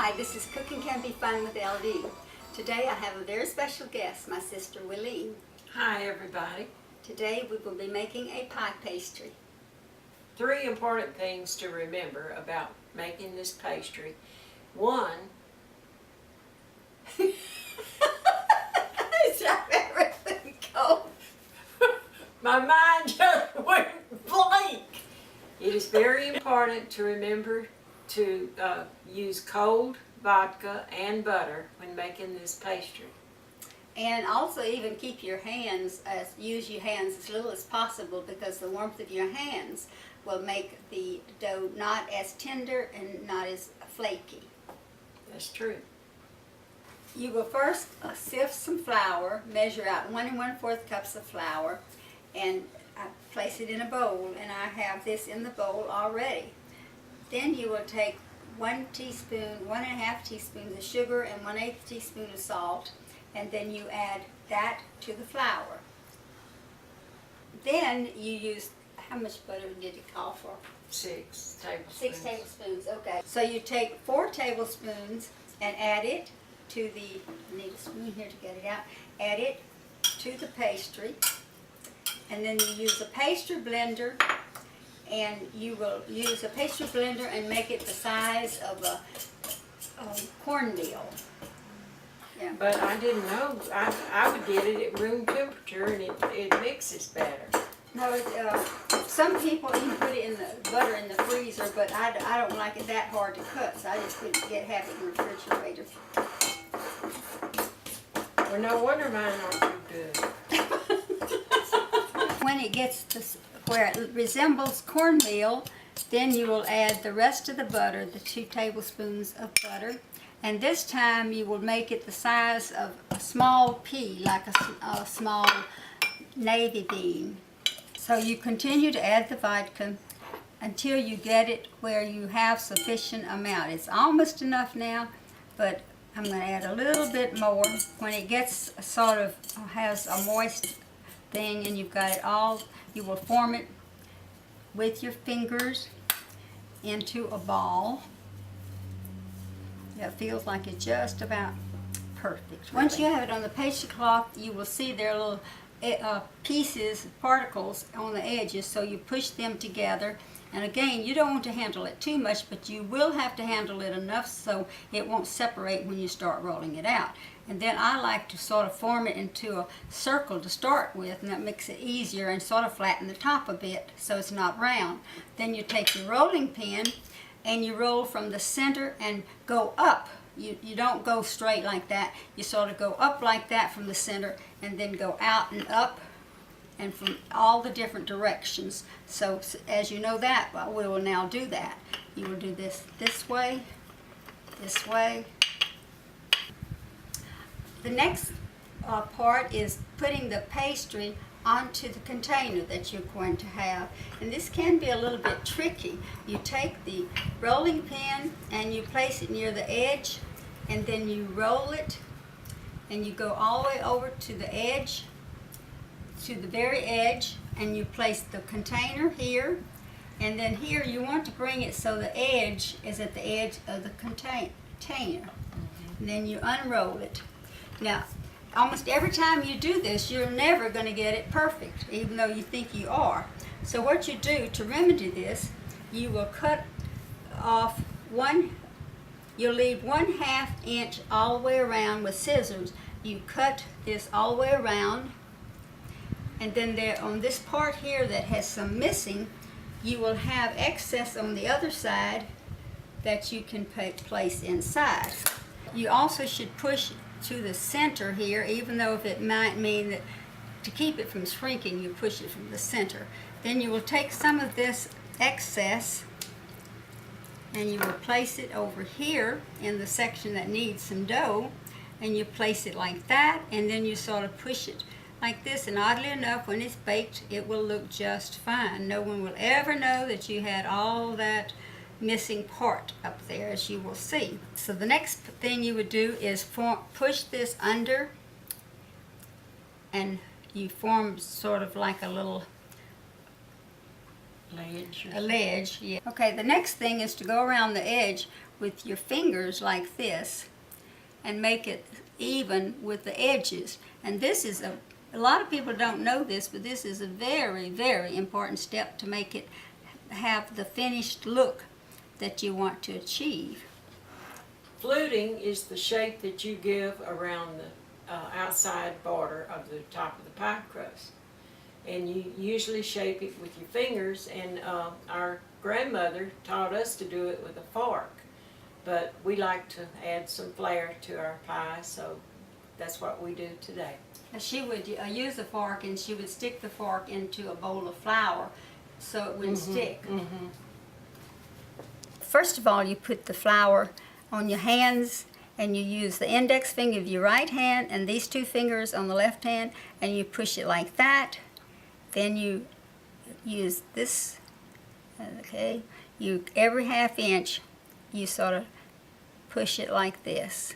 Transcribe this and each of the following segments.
Hi, this is Cooking Can Be Fun with Eldene. Today I have a very special guest, my sister Willene. Hi everybody. Today we will be making a pie pastry. 3 important things to remember about making this pastry. One, Is that everything cold? my mind just went blank. It is very important to remember to use cold vodka and butter when making this pastry. And also even keep your hands, use your hands as little as possible, because the warmth of your hands will make the dough not as tender and not as flaky. That's true. You will first sift some flour, measure out 1 1/4 cups of flour, and place it in a bowl, and I have this in the bowl already. Then you will take 1 teaspoon, 1 1/2 teaspoons of sugar and 1/8 teaspoon of salt, and then you add that to the flour. Then you use, how much butter did it call for? 6 tablespoons. 6 tablespoons, okay. So you take 4 tablespoons and add it to the, I need a spoon here to get it out, add it to the pastry, and then you use a pastry blender, and you will use a pastry blender and make it the size of a cornmeal. Yeah. But I didn't know, I would get it at room temperature and it mixes better. No, some people even put it in the butter in the freezer, but I don't like it that hard to cut, so I just have it in the refrigerator. Well, no wonder mine aren't too good. When it gets to where it resembles cornmeal, then you will add the rest of the butter, the 2 tablespoons of butter, and this time you will make it the size of a small pea, like a small navy bean. So you continue to add the vodka until you get it where you have sufficient amount. It's almost enough now, but I'm going to add a little bit more. When it gets sort of has a moist thing and you've got it all, you will form it with your fingers into a ball. It feels like it's just about perfect. Really. Once you have it on the pastry cloth, you will see there are little pieces, particles on the edges, so you push them together. And again, you don't want to handle it too much, but you will have to handle it enough so it won't separate when you start rolling it out. And then I like to sort of form it into a circle to start with, and that makes it easier, and sort of flatten the top a bit so it's not round. Then you take your rolling pin and you roll from the center and go up. You don't go straight like that. You sort of go up like that from the center and then go out and up and from all the different directions. So as you know that, well, we will now do that. You will do this way, this way. The next part is putting the pastry onto the container that you're going to have. And this can be a little bit tricky. You take the rolling pin and you place it near the edge, and then you roll it and you go all the way over to the edge, to the very edge, and you place the container here, and then here you want to bring it so the edge is at the edge of the container. And then you unroll it. Now, almost every time you do this, you're never going to get it perfect, even though you think you are. So what you do to remedy this, you will cut off you'll leave 1/2 inch all the way around with scissors. You cut this all the way around, and then there on this part here that has some missing, you will have excess on the other side that you can place inside. You also should push to the center here, even though if it might mean that to keep it from shrinking, you push it from the center. Then you will take some of this excess and you will place it over here in the section that needs some dough, and you place it like that, and then you sort of push it like this, and oddly enough, when it's baked, it will look just fine. No one will ever know that you had all that missing part up there, as you will see. So the next thing you would do is push this under, and you form sort of like a little ledge. A ledge, yeah. Okay, the next thing is to go around the edge with your fingers like this and make it even with the edges. And this is a lot of people don't know this, but this is a very, very important step to make it have the finished look that you want to achieve. Fluting is the shape that you give around the outside border of the top of the pie crust. And you usually shape it with your fingers, and our grandmother taught us to do it with a fork. But we like to add some flair to our pie, so that's what we do today. She would use a fork, and she would stick the fork into a bowl of flour so it wouldn't stick. First of all, you put the flour on your hands, and you use the index finger of your right hand and these two fingers on the left hand, and you push it like that. Then you use this, okay, every half inch you sort of push it like this.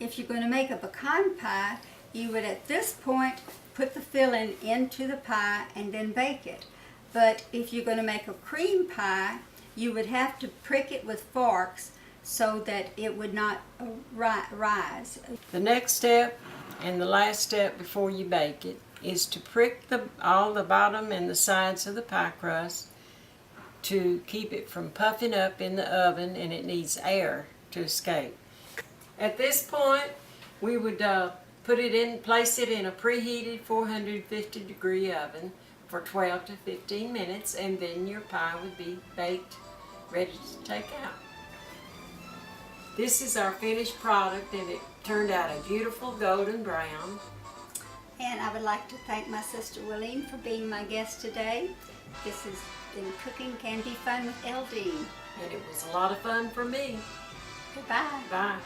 If you're going to make a pecan pie, you would at this point put the filling into the pie and then bake it. But if you're going to make a cream pie, you would have to prick it with forks so that it would not rise. The next step and the last step before you bake it is to prick all the bottom and the sides of the pie crust to keep it from puffing up in the oven, and it needs air to escape. At this point, we would place it in a preheated 450-degree oven for 12 to 15 minutes, and then your pie would be baked, ready to take out. This is our finished product, and it turned out a beautiful golden brown. And I would like to thank my sister Willene for being my guest today. This has been Cooking Can Be Fun with Eldene. And it was a lot of fun for me. Goodbye. Bye.